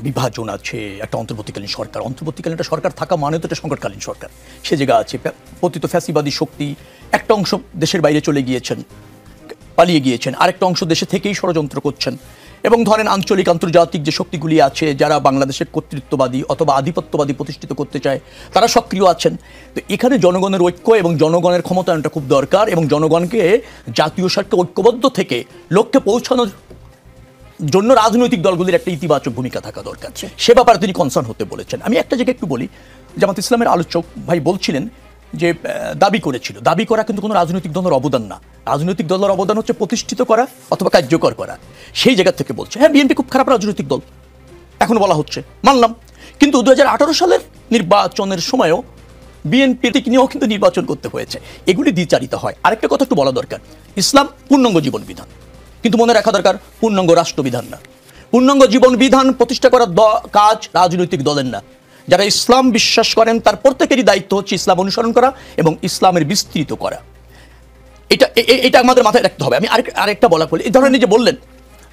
বিভাজন আছে, একটা অন্তর্বর্তীকালীন সরকার, অন্তর্বর্তীকালীন একটা সরকার থাকা মানে তো একটা সংকটকালীন সরকার, সে জায়গা আছে। পতিত ফ্যাসিবাদী শক্তি একটা অংশ দেশের বাইরে চলে গিয়েছেন, পালিয়ে গিয়েছেন, আরেকটা অংশ দেশে থেকেই ষড়যন্ত্র করছেন। এবং ধরেন আঞ্চলিক আন্তর্জাতিক যে শক্তিগুলি আছে যারা বাংলাদেশের কর্তৃত্ববাদী অথবা আধিপত্যবাদী প্রতিষ্ঠিত করতে চায়, তারা সক্রিয় আছেন। তো এখানে জনগণের ঐক্য এবং জনগণের ক্ষমতায়নটা খুব দরকার, এবং জনগণকে জাতীয় স্বার্থে ঐক্যবদ্ধ থেকে লক্ষ্যে পৌঁছানোর জন্য রাজনৈতিক দলগুলির একটা ইতিবাচক ভূমিকা থাকা দরকার। সে ব্যাপারে তিনি কনসার্ন হতে বলেছেন। আমি একটা জায়গায় একটু বলি, জামাত ইসলামের আলোচক ভাই বলছিলেন যে দাবি করেছিল, দাবি করা কিন্তু কোনো রাজনৈতিক দলের অবদান না। রাজনৈতিক দলের অবদান হচ্ছে প্রতিষ্ঠিত করা অথবা কার্যকর করা। সেই জায়গা থেকে বলছে, হ্যাঁ বিএনপি খুব খারাপ রাজনৈতিক দল এখন বলা হচ্ছে, মানলাম, কিন্তু 2018 সালের নির্বাচনের সময়ও বিএনপি নিয়েও কিন্তু নির্বাচন করতে হয়েছে। এগুলি দ্বিচারিতা হয়। আরেকটা কথা একটু বলা দরকার, ইসলাম পূর্ণাঙ্গ জীবন বিধান, কিন্তু মনে রাখা দরকার পূর্ণাঙ্গ রাষ্ট্রবিধান না। পূর্ণাঙ্গ জীবন বিধান প্রতিষ্ঠা করার কাজ রাজনৈতিক দলের না। যারা ইসলাম বিশ্বাস করেন তার প্রত্যেকেরই দায়িত্ব হচ্ছে ইসলাম অনুসরণ করা এবং ইসলামের বিস্তৃত করা। এটা আমাদের মাথায় রাখতে হবে। আমি আরেকটা বলা বলি, এই ধরনের যে বললেন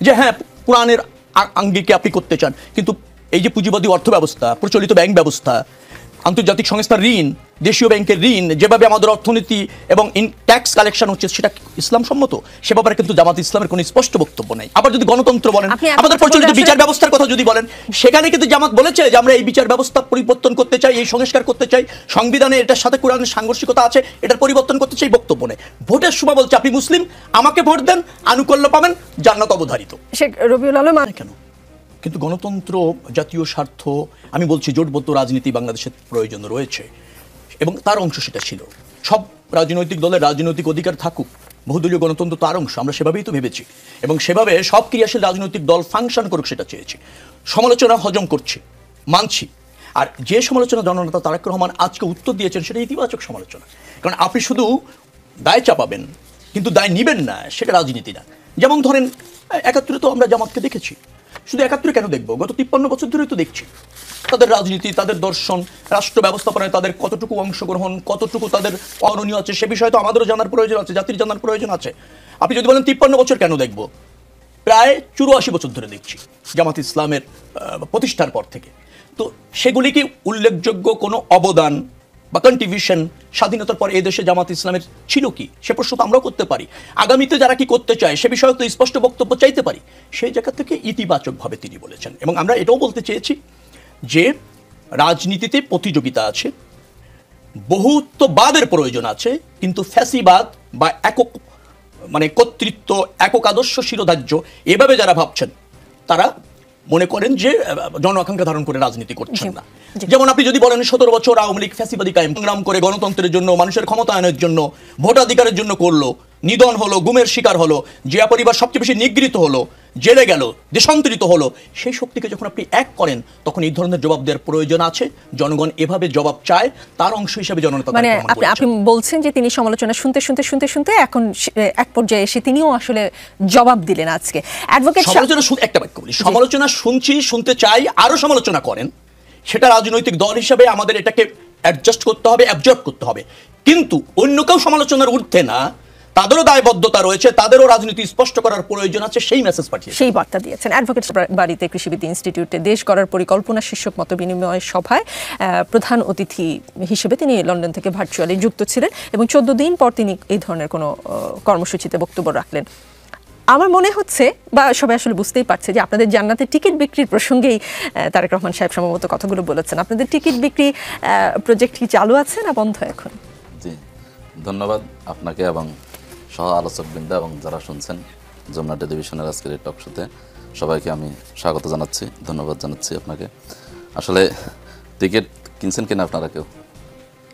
যে হ্যাঁ কোরআনের আঙ্গিকে আপনি করতে চান, কিন্তু এই যে পুঁজিবাদী অর্থ ব্যবস্থা, প্রচলিত ব্যাংক ব্যবস্থা, আন্তর্জাতিক সংস্থার ঋণ, দেশীয় ব্যাংকের ঋণ, যেভাবে আমাদের অর্থনীতি এবং ট্যাক্স কালেকশন হচ্ছে সেটা ইসলাম সম্মত, সে ব্যাপারে কিন্তু জামাত ইসলামের কোনো স্পষ্ট বক্তব্য নেই। আবার যদি গণতন্ত্র বলেন, আমাদের প্রচলিত বিচার ব্যবস্থার কথা যদি বলেন, সেখানে কিন্তু জামাত বলেছে যে আমরা এই বিচার ব্যবস্থা পরিবর্তন করতে চাই, এই সংস্কার করতে চাই, সংবিধানে এটার সাথে কোরআনের সাংঘর্ষিকতা আছে, এটার পরিবর্তন করতে চাই, বক্তব্য নেই। ভোটের সময় বলছে আপনি মুসলিম, আমাকে ভোট দেন, আনুকূল্য পাবেন, জান্নাত অবধারিত। শেখ রবিউল আলম কেন? কিন্তু গণতন্ত্র, জাতীয় স্বার্থ, আমি বলছি জোটবদ্ধ রাজনীতি বাংলাদেশের প্রয়োজন রয়েছে এবং তার অংশ সেটা ছিল। সব রাজনৈতিক দলের রাজনৈতিক অধিকার থাকুক, বহুদলীয় গণতন্ত্র তার অংশ, আমরা সেভাবেই তো ভেবেছি এবং সেভাবে সব ক্রিয়াশীল রাজনৈতিক দল ফাংশন করুক সেটা চেয়েছি। সমালোচনা হজম করছি, মানছি। আর যে সমালোচনা জননেতা তারেক রহমান আজকে উত্তর দিয়েছেন সেটা ইতিবাচক সমালোচনা। কারণ আপনি শুধু দায় চাপাবেন কিন্তু দায় নিবেন না, সেটা রাজনীতি না। যেমন ধরেন ৭১ তো আমরা জামাতকে দেখেছি, শুধু ৭১ কেন দেখবো, গত ৫৩ বছর ধরে তো দেখছি তাদের রাজনীতি, তাদের দর্শন, রাষ্ট্র ব্যবস্থাপনায় তাদের কতটুকু অংশগ্রহণ, কতটুকু তাদের অননীয় আছে, সে বিষয়ে তো আমাদেরও জানার প্রয়োজন আছে, জাতির জানার প্রয়োজন আছে। আপনি যদি বলেন ৫৩ বছর কেন দেখবো, প্রায় ৮৪ বছর ধরে দেখছি জামাত ইসলামের প্রতিষ্ঠার পর থেকে। তো সেগুলি কি উল্লেখযোগ্য কোনো অবদান বা কন্ট্রিবিউশন স্বাধীনতার পর এদেশে জামাত ইসলামের ছিল কি, সে প্রশ্ন তো আমরাও করতে পারি। আগামীতে যারা কি করতে চায় সে বিষয়ে তো স্পষ্ট বক্তব্য চাইতে পারি। সেই জায়গা থেকে ইতিবাচকভাবে তিনি বলেছেন। এবং আমরা এটাও বলতে চেয়েছি যে রাজনীতিতে প্রতিযোগিতা আছে, বহুত্ববাদের প্রয়োজন আছে, কিন্তু ফ্যাসিবাদ বা একক কর্তৃত্ব, একক আদর্শ শিরোধার্য এভাবে যারা ভাবছেন তারা মনে করেন যে জন আকাঙ্ক্ষা ধারণ করে রাজনীতি করছেন না। যেমন আপনি যদি বলেন ১৭ বছর আওয়ামী লীগ ফ্যাসিবাদী কায়েম সংগ্রাম করে গণতন্ত্রের জন্য, মানুষের ক্ষমতায়নের জন্য, ভোটাধিকারের জন্য করলো, নিধন হলো, গুমের শিকার হলো, জিয়া পরিবার সবচেয়ে বেশি নিগৃহীত হলো, জেলে গেল, দেশান্তরিত হলো, সেই শক্তিকে যখন আপনি এক করেন তখন এই ধরনের জবাব দেওয়ার প্রয়োজন আছে। জনগণ এভাবে জবাব চায়, তার অংশ হিসেবে জনতা। আপনি বলছেন যে তিনি সমালোচনা শুনতে শুনতে শুনতে শুনতে এখন এক পর্যায়ে এসে তিনিও আসলে জবাব দিলেন আজকে। অ্যাডভোকেট সমালোচনা একটা বাক্য বলি, সমালোচনা শুনছি, শুনতে চাই, আরো সমালোচনা করেন, সেটা রাজনৈতিক দল হিসেবে আমাদের এটাকে অ্যাডজাস্ট করতে হবে, অ্যাবজর্ব করতে হবে। কিন্তু অন্য কেউ সমালোচনার ঊর্ধ্বে না, তাদেরও দায়বদ্ধতা রয়েছে, তাদেরও রাজনীতি স্পষ্ট করার প্রয়োজন আছে, সেই মেসেজ পাঠিয়ে সেই বার্তা দিয়েছেন। অ্যাডভোকেট বাড়িতে কৃষিবিদ ইনস্টিটিউটে দেশ গড়ার পরিকল্পনা শীর্ষক মত বিনিময় সভায় প্রধান অতিথি হিসেবে তিনি লন্ডন থেকে ভার্চুয়ালি যুক্ত ছিলেন এবং ১৪ দিন পর তিনি এই ধরনের কোনো কর্মসূচিতে বক্তব্য রাখলেন। আমার মনে হচ্ছে, বা সবাই আসলে বুঝতেই পারছে, যে আপনাদের জান্নাতের টিকিট বিক্রির প্রসঙ্গেই তারেক রহমান সাহেব সম্ভবত কথাগুলো বলেছেন। আপনাদের টিকিট বিক্রি প্রজেক্ট কি চালু আছে না বন্ধ এখন? জি, ধন্যবাদ আপনাকে এবং সহ আলোচকবৃন্দ এবং যারা শুনছেন যমুনা টেলিভিশনের আজকের এই টক শোতে সবাইকে আমি স্বাগত জানাচ্ছি, ধন্যবাদ জানাচ্ছি আপনাকে। আসলে টিকিট কিনছেন কিনা আপনারা কেউ?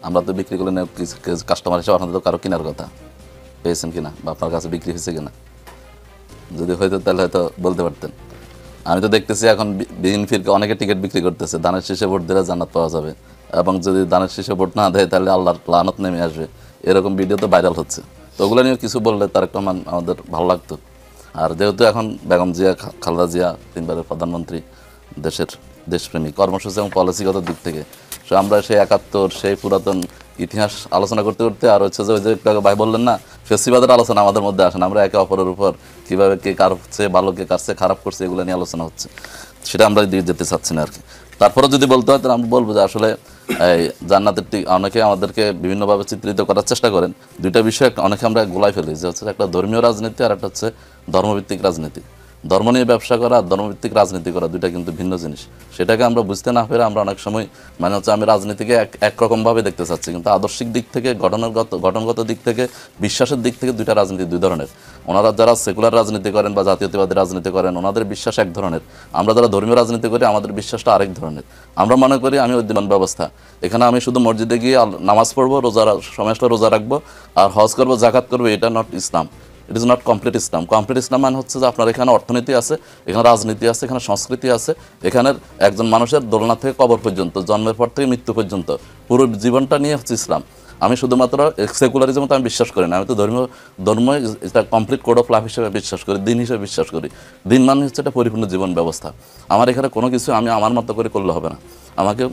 আমরা তো বিক্রি করলে কাস্টমার হিসেবে আপনাদের তো কারো কেনার কথা, পেয়েছেন কিনা বা আপনার কাছে বিক্রি হয়েছে কিনা? যদি হয়তো তাহলে হয়তো বলতে পারতেন। আমি তো দেখতেছি এখন বিএনপির অনেকে টিকিট বিক্রি করতেছে, দানের শীষে ভোট দিলে জান্নাত পাওয়া যাবে, এবং যদি দানের শীষে ভোট না দেয় তাহলে আল্লাহর লানত নেমে আসবে, এরকম ভিডিও তো ভাইরাল হচ্ছে। তো ওগুলো নিয়ে কিছু বললে তারেক রহমান আমাদের ভালো লাগতো। আর যেহেতু এখন বেগম জিয়া, খালেদা জিয়া ৩ বারের প্রধানমন্ত্রী, দেশের দেশপ্রেমী, কর্মসূচি এবং পলিসিগত দিক থেকে আমরা সেই ৭১, সেই পুরাতন ইতিহাস আলোচনা করতে করতে আর হচ্ছে যে ওই যে একটু আগে ভাই বললেন না ফেস্টিভালের আলোচনা আমাদের মধ্যে আসে না, আমরা একে অপরের উপর কীভাবে কে কার হচ্ছে ভালো, কে কারছে খারাপ করছে, এগুলো নিয়ে আলোচনা হচ্ছে, সেটা আমরা দিয়ে যেতে চাচ্ছি না আর কি। তারপরে যদি বলতে হয় তাহলে আমরা বলবো যে আসলে এই জান্নাতের অনেকে আমাদেরকে বিভিন্নভাবে চিত্রিত করার চেষ্টা করেন। দুইটা বিষয় অনেকে আমরা গোলায় ফেলি, যে হচ্ছে একটা ধর্মীয় রাজনীতি আর একটা হচ্ছে ধর্মভিত্তিক রাজনীতি। ধর্ম নিয়ে ব্যবসা করা আর ধর্মভিত্তিক রাজনীতি করা দুইটা কিন্তু ভিন্ন জিনিস। সেটাকে আমরা বুঝতে না পেরে আমরা অনেক সময় মানে হচ্ছে আমি রাজনীতিকে একরকমভাবে দেখতে চাচ্ছি, কিন্তু আদর্শিক দিক থেকে গঠনগত দিক থেকে বিশ্বাসের দিক থেকে দুইটা রাজনীতি দুই ধরনের। ওনারা যারা সেকুলার রাজনীতি করেন বা জাতীয়তাবাদী রাজনীতি করেন ওনাদের বিশ্বাস এক ধরনের, আমরা যারা ধর্মীয় রাজনীতি করি আমাদের বিশ্বাসটা আরেক ধরনের। আমরা মনে করি আমি ওই দিন ব্যবস্থা, এখানে আমি শুধু মসজিদে গিয়ে নামাজ পড়বো, সময়টা রোজা রাখবো আর হজ করবো, জাকাত করবো, এটা not Islam. It is not complete Islam. Complete Islam মানে হচ্ছে যে আপনার এখানে অর্থনীতি আছে, এখানে রাজনীতি আছে, এখানে সংস্কৃতি আছে, এখানের একজন মানুষের দোলনা থেকে কবর পর্যন্ত, জন্মের পর থেকে মৃত্যু পর্যন্ত পুরো জীবনটা নিয়ে হচ্ছে ইসলাম। আমি শুধুমাত্র সেকুলারিজমে আমি বিশ্বাস করি না, আমি তো ধর্ম এটা কমপ্লিট কোড অফ লাইফ হিসেবে বিশ্বাস করি, দিন হিসেবে বিশ্বাস করি। দিন মানে হচ্ছে এটা পরিপূর্ণ জীবন ব্যবস্থা। আমার এখানে কোনো কিছু আমি আমার মতো করে করলে হবে না, আমাকে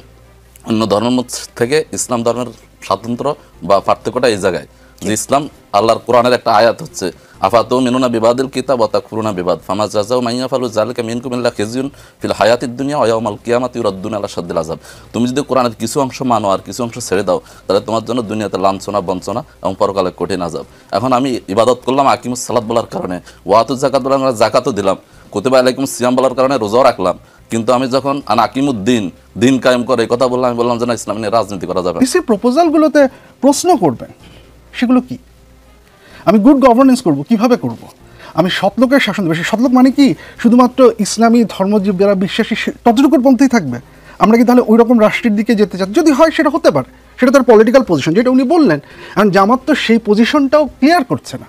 অন্য ধর্মের থেকে ইসলাম ধর্মের স্বাতন্ত্র বা পার্থক্যটা এই জায়গায় যে ইসলাম আল্লাহর কোরআনের একটা আয়াত হচ্ছে আফাতু মিনুনা বিবাদিল কিতাব ওয়া তাকফুরুনা বিবাদ ফামা জাযাউ মান ইয়াফআলু যালিকা মিনকুম ইল্লা খিজয়ুন ফিল হায়াতিদ দুনিয়া ওয়া ইয়াউমাল কিয়ামাতি ইউরাদ্দুনা আলা শাদ্দিল আযাব। তুমি যদি কোরআনের কিছু অংশ মানো আর কিছু অংশ ছেড়ে দাও তাহলে তোমার জন্য দুনিয়াতে লাঞ্ছনা, বঞ্চনা এবং পরকালে কঠিন আযাব। এখন আমি ইবাদত করলাম আকিমুস সালাত বলার কারণে, ওয়াতুজ যাকাত বলার কারণে জাকাতও দিলাম, কুতিবা আলাইকুমুস সিয়াম বলার কারণে রোজাও রাখলাম, কিন্তু আমি যখন আকিমুদ্দিন দিন কায়েম করে এই কথা বললাম, আমি বললাম যে না ইসলাম নিয়ে রাজনীতি করা যাবে না। এই প্রপোজালগুলোতে প্রশ্ন করবেন সেগুলো কি? আমি গুড গভর্নেন্স করব, কিভাবে করব? আমি সৎলোকের শাসন দেবো। সেই সৎলোক মানে কি শুধুমাত্র ইসলামী ধর্মজীব যারা বিশ্বাসী ততটুকুর পন্থেই থাকবে? আমরা কি তাহলে ওই রকম রাষ্ট্রের দিকে যেতে চাই? যদি হয় সেটা হতে পারে, সেটা তার পলিটিক্যাল পজিশন, যেটা উনি বললেন। কারণ জামাত তো সেই পজিশনটাও ক্লিয়ার করছে না।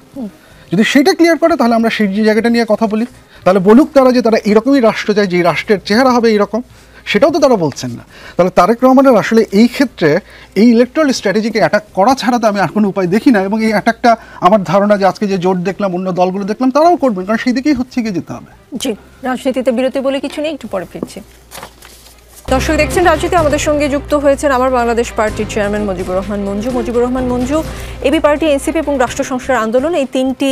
যদি সেটা ক্লিয়ার করে তাহলে আমরা সেই জায়গাটা নিয়ে কথা বলি। তাহলে বলুক তারা যে তারা এরকমই রাষ্ট্র চায়, যে রাষ্ট্রের চেহারা হবে এইরকম, সেটাও তো তারা বলছেন না। তাহলে তারেক রহমানের আসলে এই ক্ষেত্রে এই ইলেকট্রাল স্ট্র্যাটেজিকে অ্যাটাক করা ছাড়া তো আমি আর কোনো উপায় দেখি না। এবং এই অ্যাটাকটা আমার ধারণা যে আজকে যে জোট দেখলাম, অন্য দলগুলো দেখলাম, তারাও করবেন, কারণ সেই দিকেই হচ্ছে গিয়ে যেতে হবে। জি, রাজনীতিতে বিরতি বলে কিছু নেই, একটু পরে ফিরছি। দর্শক দেখছেন রাজনীতি, আমাদের সঙ্গে যুক্ত হয়েছেন আমার বাংলাদেশ পার্টির chairman Mujibur Rahman Manju. Mujibur Rahman Manju, AB party, NCP এবং রাষ্ট্র সংস্কার আন্দোলন, এই তিনটি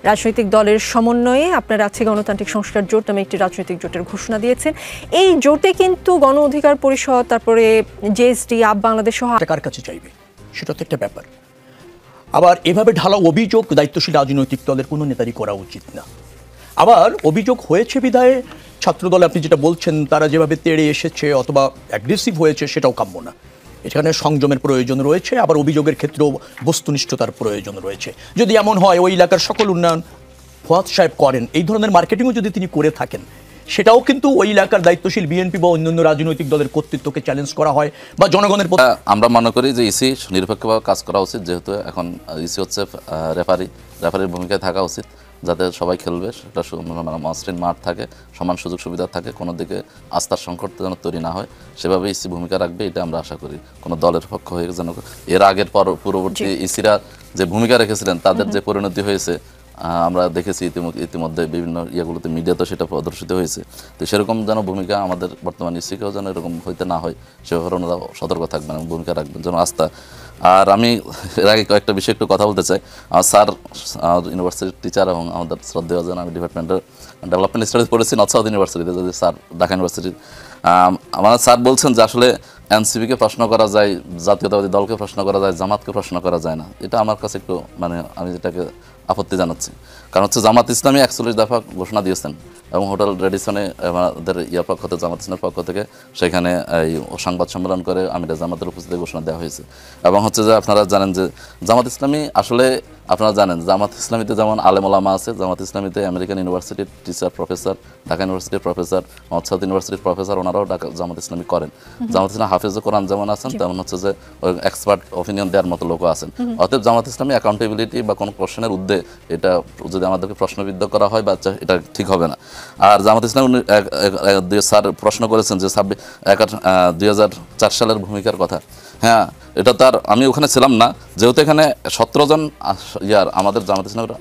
রাজনৈতিক দলের সমন্বয়ে আপনারা আজকে গণতান্ত্রিক সংস্কার জোট নামে একটি রাজনৈতিক জোটের ঘোষণা দিয়েছেন। এই জোটে কিন্তু গণ অধিকার পরিষদ, তারপরে জেএসডি, আপ বাংলাদেশ সহ কার কাছে চাইবে সেটা তো একটা ব্যাপার। আবার এভাবে ঢালা অভিযোগ দায়িত্বশীল রাজনৈতিক দলের কোনো নেতারই করা উচিত না। আবার অভিযোগ হয়েছে বিধায় ছাত্রদল আপনি যেটা বলছেন তারা যেভাবে তেড়ে এসেছে অথবা অ্যাগ্রেসিভ হয়েছে সেটাও কাম্য না। এখানে সংযমের প্রয়োজন রয়েছে, আবার অভিযোগের ক্ষেত্রেও বস্তুনিষ্ঠতার প্রয়োজন রয়েছে। যদি এমন হয় ওই এলাকার সকল উন্নয়ন ফুয়াদ সাহেব করেন, এই ধরনের মার্কেটিংও যদি তিনি করে থাকেন, সেটাও কিন্তু ওই এলাকার দায়িত্বশীল বিএনপি বা অন্যান্য রাজনৈতিক দলের কর্তৃত্বকে চ্যালেঞ্জ করা হয় বা জনগণের প্রতি। আমরা মনে করি যে ইসি নিরপেক্ষভাবে কাজ করা উচিত, যেহেতু এখন ইসি হচ্ছে রেফারির ভূমিকায় থাকা উচিত, যাতে সবাই খেলবে, সেটা মসৃণ মাঠ থাকে, সমান সুযোগ সুবিধা থাকে, কোনো দিকে আস্থার সংকট যেন তৈরি না হয়, সেভাবে ইসি ভূমিকা রাখবে, এটা আমরা আশা করি। কোনো দলের পক্ষ হয়ে যেন এর আগের পূর্ববর্তী ইসিরা যে ভূমিকা রেখেছিলেন তাদের যে পরিণতি হয়েছে আমরা দেখেছি ইতিমধ্যে বিভিন্ন ইয়েগুলোতে, মিডিয়াতে সেটা প্রদর্শিত হয়েছে। তো সেরকম যেন ভূমিকা আমাদের বর্তমান ইসিকেও যেন এরকম হইতে না হয় সেভাবে ওনারা সতর্ক থাকবেন এবং ভূমিকা রাখবেন যেন আস্থা। আর আমি এর আগে কয়েকটা বিষয়ে একটু কথা বলতে চাই। আমার স্যার ইউনিভার্সিটির টিচার এবং আমাদের শ্রদ্ধেয় জন, আমি ডিপার্টমেন্টের ডেভেলপমেন্ট স্টাডিজ পড়েছি নর্থ সাউথ ইউনিভার্সিটিতে, যদি স্যার ঢাকা ইউনিভার্সিটির। আমার স্যার বলছেন যে আসলে এনসিপিকে প্রশ্ন করা যায়, জাতীয়তাবাদী দলকে প্রশ্ন করা যায়, জামাতকে প্রশ্ন করা যায় না। এটা আমার কাছে একটু আমি যেটাকে আপত্তি জানাচ্ছি। কারণ হচ্ছে জামাত ইসলামী 41 দফা ঘোষণা দিয়েছেন এবং হোটেল রেডিসনে আমাদের পক্ষ থেকে, জামাত ইসলামের পক্ষ থেকে সেখানে এই সংবাদ সম্মেলন করে আমিরা জামাতের উপস্থিতি ঘোষণা দেওয়া হয়েছে। এবং হচ্ছে যে আপনারা জানেন যে জামাত ইসলামী আসলে, আপনারা জানেন জামাত ইসলামীতে যেমন আলেম ওলামা আছে, জামাত ইসলামীতে আমেরিকান ইউনিভার্সিটির টিচার প্রফেসর, ঢাকা ইউনিভার্সিটির প্রফেসর, নর্থ সাউথ ইউনিভার্সিটির প্রফেসর, ওনারাও জামাত ইসলামী করেন। জামাত ইসলামী হাফেজে কোরআন যেমন আছেন তেমন হচ্ছে যে এক্সপার্ট অপিনিয়ন দেওয়ার মতো লোকও আছেন। অতএব জামাত ইসলামী অ্যাকাউন্টেবিলিটি বা কোনো কোশ্চেনের উদ্দে এটা যদি আমাদেরকে প্রশ্নবিদ্ধ করা হয় বা এটা ঠিক হবে না। আর জামাত ইসলামী স্যার প্রশ্ন করেছেন যে 2004 সালের ভূমিকার কথা। হ্যাঁ, এটা তার আমি ওখানে ছিলাম না, যেহেতু এখানে 17 জন আমাদের জামাত ইসলামের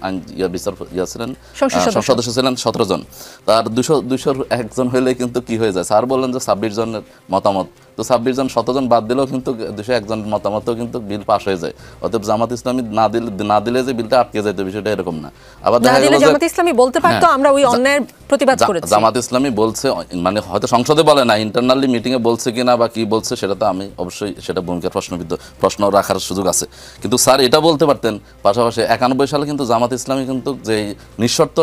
বিচার ছিলেন, সংসদ সদস্য ছিলেন 17 জন, তার 201 জন হইলে কিন্তু কি হয়ে যায়, স্যার বললেন যে 26 জনের মতামত, তো 26 জন 17 জন বাদ দিলেও কিন্তু 201 জন মতামতও কিন্তু বিল পাস হয়ে যায়। অতএব জামাত ইসলামী না দিলে যে বিলটা আটকে যায়, বিষয়টা এরকম না। আবার দেখা গেল জামাত ইসলামী বলতে পারতো আমরা ওই অন্যায়ের প্রতিবাদ করেছি, জামাত ইসলামী বলছে, মানে হয়তো সংসদে বলে না, ইন্টারনালি মিটিং এ বলছে কিনা বা কি বলছে সেটা তো আমি অবশ্যই সেটা ভূমিকার প্রশ্ন রাখার সুযোগ আছে। কিন্তু স্যার এটা বলতে পারতেন, পাশাপাশি 91 সালে কিন্তু জামাত ইসলামী কিন্তু যে নিঃশর্ত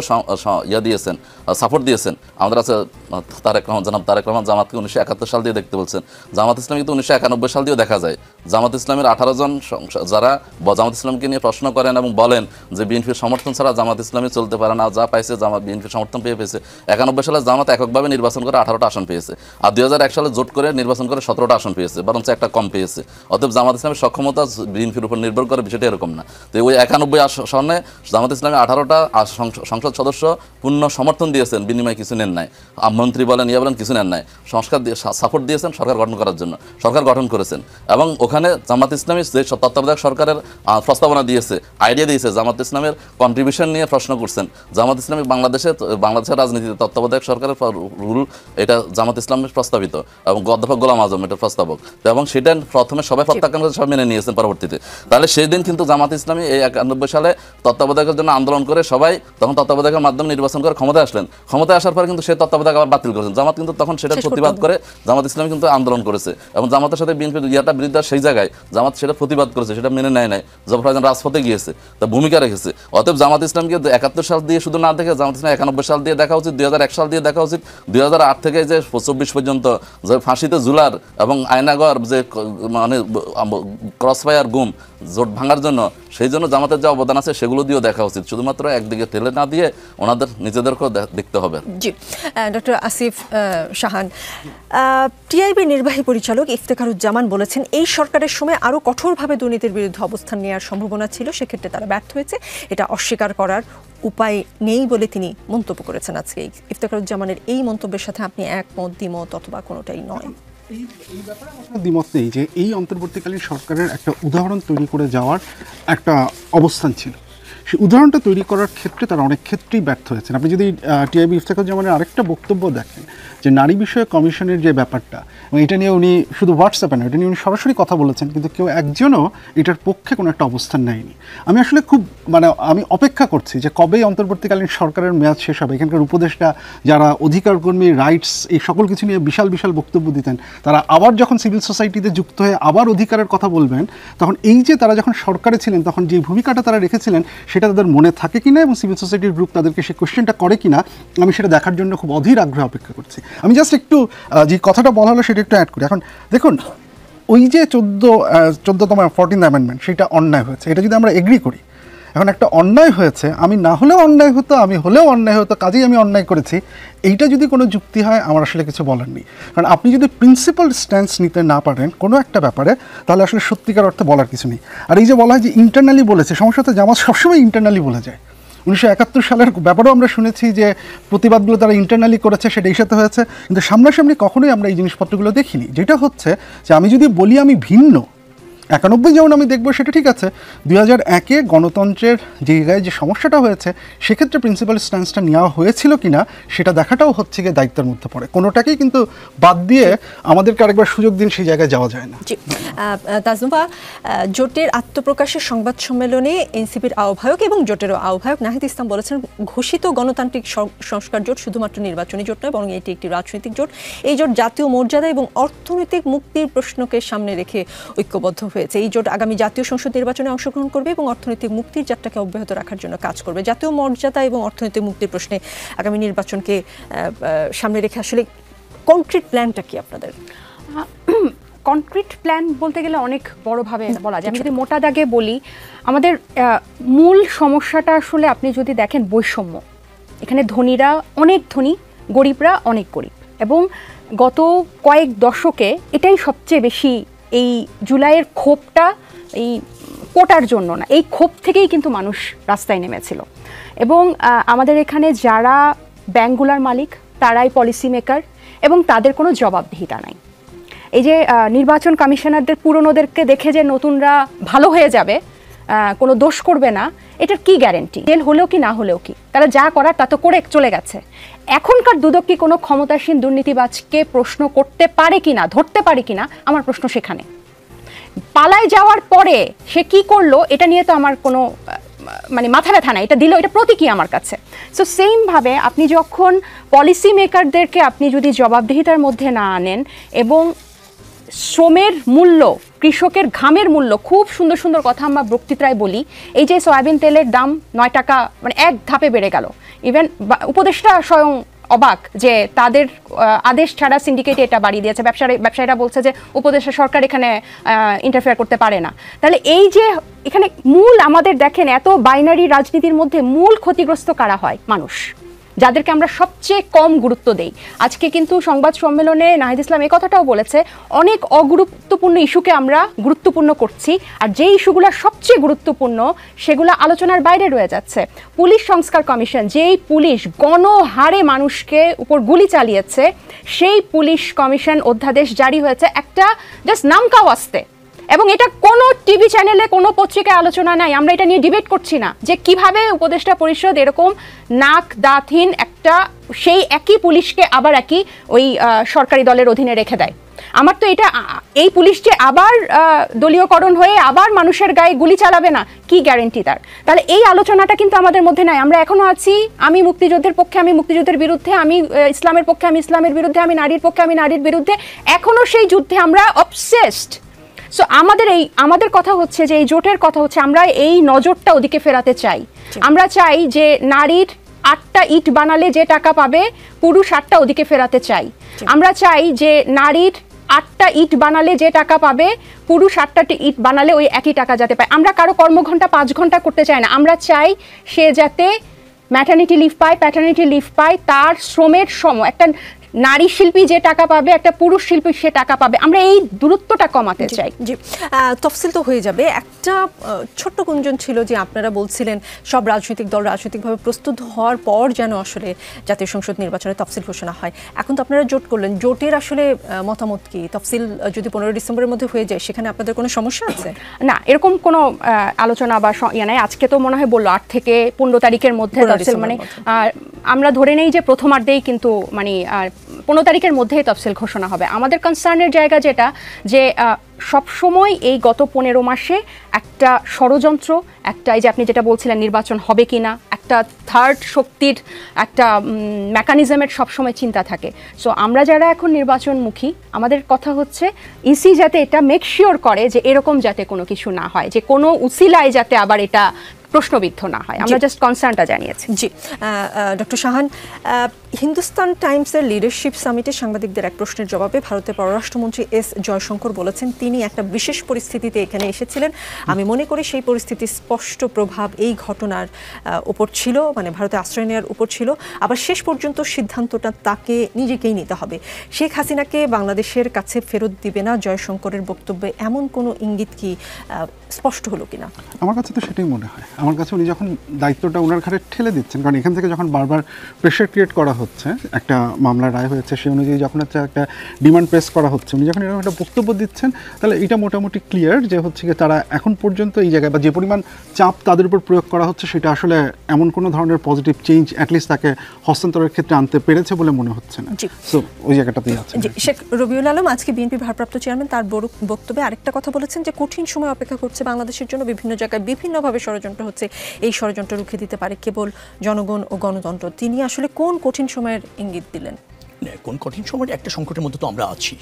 দিয়েছেন, সাপোর্ট দিয়েছেন আমাদের আছে জনাব তারেক রহমান জামাতকে 1971 সাল দিয়ে দেখতে বলছেন, জামাত ইসলামী কিন্তু 1991 সাল দিয়েও দেখা যায়। জামাত ইসলামের 18 জন যারা জামাত ইসলামকে নিয়ে প্রশ্ন করেন এবং বলেন যে বিএনপির সমর্থন ছাড়া জামাত ইসলামী চলতে পারে না, যা পাইছে জামাত বিএনপির সমর্থন পেয়েছে। 91 সালে জামাত এককভাবে নির্বাচন করে 18টা আসন পেয়েছে, আর 2001 সালে জোট করে নির্বাচন করে 17টা আসন পেয়েছে, বরঞ্চ একটা কম পেয়েছে। অতএব জামাত ইসলামের সক্ষমতা বিএনপির উপর নির্ভর করে, বিষয়টা এরকম না। তো ওই 91 আসনে জামাত ইসলামী 18টা সংসদ সদস্য পূর্ণ সমর্থন দিয়েছেন, বিনিময়ে কিছু নেন নাই, মন্ত্রী বলেন বলেন কিছু নেন নাই, সংস্কার সাপোর্ট দিয়েছেন সরকার গঠন করার জন্য, সরকার গঠন করেছেন। এবং ওখানে জামাত ইসলামী যে তত্ত্বাবধায়ক সরকারের প্রস্তাবনা দিয়েছে, আইডিয়া দিয়েছে, জামাত ইসলামের কন্ট্রিবিউশন নিয়ে প্রশ্ন করছেন। জামাত ইসলামী বাংলাদেশের রাজনীতিতে তত্ত্বাবধায়ক সরকারের রুল, এটা জামাত ইসলামের প্রস্তাবিত এবং অধ্যাপক গোলাম আজম এটার প্রস্তাবক, এবং সেটা প্রথমে সবাই প্রত্যাখ্যান করে, সবাই মেনে নিয়েছেন পরবর্তীতে। তাহলে সেই দিন কিন্তু জামাত ইসলামী এই 91 সালে তত্ত্বাবধায়কের জন্য আন্দোলন করে সবাই তখন তত্ত্বাবধায়কের মাধ্যমে নির্বাচন করে ক্ষমতায় আসলেন। ক্ষমতায় আসার পর কিন্তু সেই তত্ত্বাবধায়ক আবার বাতিল করেছেন। জামাত কিন্তু তখন সেটা প্রতিবাদ করে, জামাত ইসলামী কিন্তু আন্দোলন করেছে এবং জামাতের সাথে বিএনপির বিরুদ্ধে সেই জায়গায় জামাত সেটা প্রতিবাদ করেছে, সেটা মেনে নেয় নাই, জফর রাজপথে গিয়েছে, তা ভূমিকা রেখেছে। অতএব জামাত ইসলামকে 71 সাল দিয়ে শুধু না দেখে জামাত ইসলাম 91 সাল দিয়ে দেখা উচিত, 2001 সাল দিয়ে দেখা উচিত, 2008 থেকে যে 24 পর্যন্ত যে ফাঁসিতে ঝুলার এবং আয়নাগর যে মানে ক্রসফায়ার গুম জোট ভাঙার জন্য, সেই জন্য জামাতের যে অবদান আছে সেগুলো দিয়েও দেখা উচিত, শুধুমাত্র একদিকে ঠেলে না দিয়ে ওনাদের নিজেদেরকেও দেখতে হবে। জি, ডক্টর আসিফ শাহান, টিআইবি নির্বাহী পরিচালক ইফতেখারুজ্জামান বলেছেন এই সরকারের সময় আরও কঠোরভাবে দুর্নীতির বিরুদ্ধে অবস্থান নেওয়ার সম্ভাবনা ছিল, সেক্ষেত্রে তারা ব্যর্থ হয়েছে, এটা অস্বীকার করার উপায় নেই বলে তিনি মন্তব্য করেছেন। আজকে ইফতেখারুজ্জামানের এই মন্তব্যের সাথে আপনি একমত, দ্বিমত অথবা কোনোটাই নয়? এই ব্যাপারে আমার দ্বিমত নেই যে এই অন্তর্বর্তীকালীন সরকারের একটা উদাহরণ তৈরি করে যাওয়ার একটা অবস্থান ছিল, সেই উদাহরণটা তৈরি করার ক্ষেত্রে তারা অনেক ক্ষেত্রেই ব্যর্থ হয়েছেন। আপনি যদি টিআইবি ইফতেখারুজ্জামানের আরেকটা বক্তব্য দেখেন যে নারী বিষয়ক কমিশনের যে ব্যাপারটা, এবং এটা নিয়ে উনি শুধু হোয়াটসঅ্যাপে না, এটা নিয়ে উনি সরাসরি কথা বলেছেন, কিন্তু কেউ একজনও এটার পক্ষে কোনো একটা অবস্থান নেয়নি। আমি আসলে খুব আমি অপেক্ষা করছি যে কবে অন্তর্বর্তীকালীন সরকারের মেয়াদ শেষ হবে, এখানকার উপদেষ্টা যারা অধিকার কর্মী, রাইটস, এই সকল কিছু নিয়ে বিশাল বিশাল বক্তব্য দিতেন, তারা আবার যখন সিভিল সোসাইটিতে যুক্ত হয়ে আবার অধিকারের কথা বলবেন, তখন এই যে তারা যখন সরকারে ছিলেন তখন যে ভূমিকাটা তারা রেখেছিলেন সেটা তাদের মনে থাকে কিনা এবং সিভিল সোসাইটির গ্রুপ তাদেরকে সেই কোয়েশ্চেনটা করে কিনা, আমি সেটা দেখার জন্য খুব অধীর আগ্রহে অপেক্ষা করছি। আমি জাস্ট একটু যে কথাটা বলা হলো সেটা একটু অ্যাড করি। এখন দেখুন, ওই যে 14তম 14th অ্যামেন্ডমেন্ট, সেটা অন্যায় হয়েছে, এটা যদি আমরা এগ্রি করি, এখন একটা অন্যায় হয়েছে, আমি না হলেও অন্যায় হতো, আমি হলেও অন্যায় হতো, কাজেই আমি অন্যায় করেছি, এইটা যদি কোনো যুক্তি হয় আমার আসলে কিছু বলার নেই। কারণ আপনি যদি প্রিন্সিপাল স্ট্যান্স নিতে না পারেন কোনো একটা ব্যাপারে, তাহলে আসলে সত্যিকার অর্থে বলার কিছু নেই। আর এই যে বলা হয় যে ইন্টারনালি বলেছে, সমস্যা তো জামাত সবসময় ইন্টারনালি বলে যায়। 1971 সালের ব্যাপারেও আমরা শুনেছি যে প্রতিবাদগুলো তারা ইন্টারনালি করেছে, সেটা এই সাথে হয়েছে, কিন্তু সামনাসামনি কখনোই আমরা এই জিনিসপত্রগুলো দেখিনি। যেটা হচ্ছে যে আমি যদি বলি আমি ভিন্ন, 91 যেমন আমি দেখবো সেটা ঠিক আছে, 2001-এ গণতন্ত্রের জায়গায় যে সমস্যাটা হয়েছে সেক্ষেত্রে প্রিন্সিপাল স্ট্যান্সটা নেওয়া হয়েছিল কিনা সেটা দেখাটাও হচ্ছে গিয়ে দায়িত্বের মধ্যে পড়ে। কোনোটাকেই কিন্তু বাদ দিয়ে আমাদেরকে আরেকবার সুযোগ দিন সেই জায়গায় যাওয়া যায় না। জি, তাজনুভা, জোটের আত্মপ্রকাশের সংবাদ সম্মেলনে এনসিপির আহ্বায়ক এবং জোটেরও আহ্বায়ক নাহিদ ইসলাম বলেছেন, ঘোষিত গণতান্ত্রিক সংস্কার জোট শুধুমাত্র নির্বাচনী জোট নয়, বরং এটি একটি রাজনৈতিক জোট। এই জোট জাতীয় মর্যাদা এবং অর্থনৈতিক মুক্তির প্রশ্নকে সামনে রেখে ঐক্যবদ্ধ হয়েছে। এই জোট আগামী জাতীয় সংসদ নির্বাচনে অংশগ্রহণ করবে এবং অর্থনৈতিক মুক্তির যাত্রাকে অব্যাহত রাখার জন্য কাজ করবে। জাতীয় মর্যাদা এবং অর্থনৈতিক মুক্তির প্রশ্নে আগামী নির্বাচনকে সামনে রেখে আসলে কনক্রিট প্ল্যানটা কি আপনাদের? কনক্রিট প্ল্যান বলতে গেলে অনেক বড়ভাবে বলা যায়। আমি যদি মোটা দাগে বলি, আমাদের মূল সমস্যাটা আসলে আপনি যদি দেখেন বৈষম্য। এখানে ধনীরা অনেক ধনী, গরিবরা অনেক গরিব, এবং গত কয়েক দশকে এটাই সবচেয়ে বেশি, এই জুলাইয়ের ক্ষোভটা এই কোটার জন্য না, এই ক্ষোভ থেকেই কিন্তু মানুষ রাস্তায় নেমেছিল। এবং আমাদের এখানে যারা ব্যাংকগুলোর মালিক তারাই পলিসি মেকার এবং তাদের কোনো জবাবদিহিতা নাই। এই যে নির্বাচন কমিশনারদের পুরনোদেরকে দেখে যে নতুনরা ভালো হয়ে যাবে, কোনো দোষ করবে না, এটার কি গ্যারেন্টি? জেল হলেও কি না হলেও কি, তারা যা করার তা তো করে চলে গেছে। এখনকার দুদক কি কোনো ক্ষমতাসীন দুর্নীতিবাজকে প্রশ্ন করতে পারে কিনা, ধরতে পারে কিনা, আমার প্রশ্ন সেখানে। পালায় যাওয়ার পরে সে কি করলো এটা নিয়ে তো আমার কোনো মানে মাথা ব্যথা নাই, এটা দিল, এটা প্রতীকী আমার কাছে। সো সেমভাবে আপনি যখন পলিসি মেকারদেরকে আপনি যদি জবাবদিহিতার মধ্যে না আনেন এবং শ্রমের মূল্য, কৃষকের ঘামের মূল্য, খুব সুন্দর সুন্দর কথা আমরা বক্তৃতায় বলি, এই যে সয়াবিন তেলের দাম 9 টাকা মানে এক ধাপে বেড়ে গেল, ইভেন উপদেষ্টা স্বয়ং অবাক যে তাদের আদেশ ছাড়া সিন্ডিকেট এটা বাড়িয়ে দিয়েছে। ব্যবসায়ীরা বলছে যে উপদেষ্টা সরকার এখানে ইন্টারফেয়ার করতে পারে না। তাহলে এই যে এখানে মূল আমাদের দেখেন এত বাইনারি রাজনীতির মধ্যে মূল ক্ষতিগ্রস্ত কারা হয়? মানুষ, যাদেরকে আমরা সবচেয়ে কম গুরুত্ব দেই। আজকে কিন্তু সংবাদ সম্মেলনে নাহিদ ইসলাম এই কথাটাও বলেছে, অনেক অগুরুত্বপূর্ণ ইস্যুকে আমরা গুরুত্বপূর্ণ করছি, আর যে ইস্যুগুলো সবচেয়ে গুরুত্বপূর্ণ সেগুলো আলোচনার বাইরে রয়ে যাচ্ছে। পুলিশ সংস্কার কমিশন, যেই পুলিশ গণহারে মানুষকে উপর গুলি চালিয়েছে, সেই পুলিশ কমিশন অধ্যাদেশ জারি হয়েছে একটা জাস্ট নামকাও আসতে, এবং এটা কোনো টিভি চ্যানেলে কোনো পত্রিকায় আলোচনা নাই। আমরা এটা নিয়ে ডিবেট করছি না যে কিভাবে উপদেষ্টা পরিষদ এরকম নাক দাঁতহীন একটা সেই একই পুলিশকে আবার একই ওই সরকারি দলের অধীনে রেখে দেয়। আমার তো এটা, এই পুলিশ যে আবার দলীয়করণ হয়ে আবার মানুষের গায়ে গুলি চালাবে না, কি গ্যারেন্টি তার? তাহলে এই আলোচনাটা কিন্তু আমাদের মধ্যে নাই। আমরা এখনো আছি আমি মুক্তিযুদ্ধের পক্ষে, আমি মুক্তিযুদ্ধের বিরুদ্ধে, আমি ইসলামের পক্ষে, আমি ইসলামের বিরুদ্ধে, আমি নারীর পক্ষে, আমি নারীর বিরুদ্ধে। এখনো সেই যুদ্ধে আমরা অবসেসড। সো আমাদের কথা হচ্ছে যে এই জোটের কথা হচ্ছে আমরা এই নজরটা ওদিকে ফেরাতে চাই। আমরা চাই যে নারীর 8টা ইট বানালে যে টাকা পাবে, পুরুষ 8টা ওদিকে ফেরাতে চাই। আমরা চাই যে নারীর 8টা ইট বানালে যে টাকা পাবে, পুরুষ 8টা ইট বানালে ওই একই টাকা যাতে পায়। আমরা কারো কর্মঘণ্টা 5 ঘন্টা করতে চাই না। আমরা চাই সে যাতে ম্যাটারনিটি লিভ পায়, প্যাটার্নিটি লিভ পায়, তার শ্রমের সময় একটা নারী শিল্পী যে টাকা পাবে, একটা পুরুষ শিল্পী সে টাকা পাবে। আমরা এই দূরত্বটা কমাতে চাই। জি, তফসিল তো হয়ে যাবে। একটা ছোট্ট গুঞ্জন ছিল যে আপনারা বলছিলেন সব রাজনৈতিক দল রাজনৈতিকভাবে প্রস্তুত হওয়ার পর যেন আসলে জাতীয় সংসদ নির্বাচনে তফসিল ঘোষণা হয়। এখন তো আপনারা জোট করলেন, জোটের আসলে মতামত কি? তফসিল যদি 15 ডিসেম্বরের মধ্যে হয়ে যায়, সেখানে আপনাদের কোনো সমস্যা আছে? না, এরকম কোনো আলোচনা বা ইয়ে নাই। আজকে তো মনে হয় বললো 8 থেকে 15 তারিখের মধ্যে তফসিল, মানে আমরা ধরে নেই যে প্রথমার্ধেই কিন্তু মানে 15 তারিখের মধ্যেই তফসিল ঘোষণা হবে। আমাদের কনসার্নের জায়গা যেটা, যে সবসময় এই গত 15 মাসে একটা ষড়যন্ত্র, একটা এই যে আপনি যেটা বলছিলেন নির্বাচন হবে কি না, একটা থার্ড শক্তির একটা মেকানিজমের সবসময় চিন্তা থাকে। সো আমরা যারা এখন নির্বাচনমুখী, আমাদের কথা হচ্ছে ইসি যাতে এটা মেক শিওর করে যে এরকম যাতে কোনো কিছু না হয়, যে কোনো উসিলায় যাতে আবার এটা প্রশ্নবিদ্ধ না হয়। আমরা জাস্ট কনসার্নটা জানিয়েছি। জি, ডক্টর শাহান, হিন্দুস্তান টাইমসের লিডারশিপ সামিটে সাংবাদিকদের এক প্রশ্নের জবাবে ভারতের পররাষ্ট্রমন্ত্রী এস জয়শঙ্কর বলেছেন তিনি একটা বিশেষ পরিস্থিতিতে এখানে এসেছিলেন। আমি মনে করি সেই পরিস্থিতির স্পষ্ট প্রভাব এই ঘটনার উপর ছিল, মানে ভারতে আশ্রয় নেওয়ার উপর ছিল। আবার শেষ পর্যন্ত সিদ্ধান্তটা তাকে নিজেকেই নিতে হবে। শেখ হাসিনাকে বাংলাদেশের কাছে ফেরত দিবে না জয়শঙ্করের বক্তব্যে এমন কোনো ইঙ্গিত কি স্পষ্ট হলো কিনা? আমার কাছে তো সেটাই মনে হয়। আমার কাছে উনি যখন দায়িত্বটা ওনার ঘাড়ে ঠেলে দিচ্ছেন, কারণ এখান থেকে যখন বারবার প্রেশার ক্রিয়েট করা হচ্ছে, একটা মামলা রায় হয়েছে সেই অনুযায়ী যখন হচ্ছে একটা ডিমান্ড প্রেস করা হচ্ছে, উনি যখন এরকম একটা বক্তব্য দিচ্ছেন, তাহলে এটা মোটামুটি ক্লিয়ার যে হচ্ছে কি তারা এখন পর্যন্ত এই জায়গায় বা যে পরিমাণ চাপ তাদের উপর প্রয়োগ করা হচ্ছে সেটা আসলে এমন কোনো ধরনের পজিটিভ চেঞ্জ অ্যাটলিস্ট তাকে হস্তান্তরের ক্ষেত্রে আনতে পেরেছে বলে মনে হচ্ছে না। সো ওই জায়গাটাতেই আছে। শেখ রবিউল আলম আজকে বিএনপি ভারপ্রাপ্ত চেয়ারম্যান, তার বক্তব্যে আরেকটা কথা বলেছেন যে কঠিন সময় অপেক্ষা করছে বাংলাদেশের জন্য, বিভিন্ন জায়গায় বিভিন্নভাবে ষড়যন্ত্র হচ্ছে, এই ষড়যন্ত্র রুখে দিতে পারে কেবল জনগণ ও গণতন্ত্র। তিনি আসলে কোন কঠিন সময়ের ইঙ্গিত দিলেন? কোন কঠিন সময়? একটা সংকটের মধ্যে তো আমরা আছি।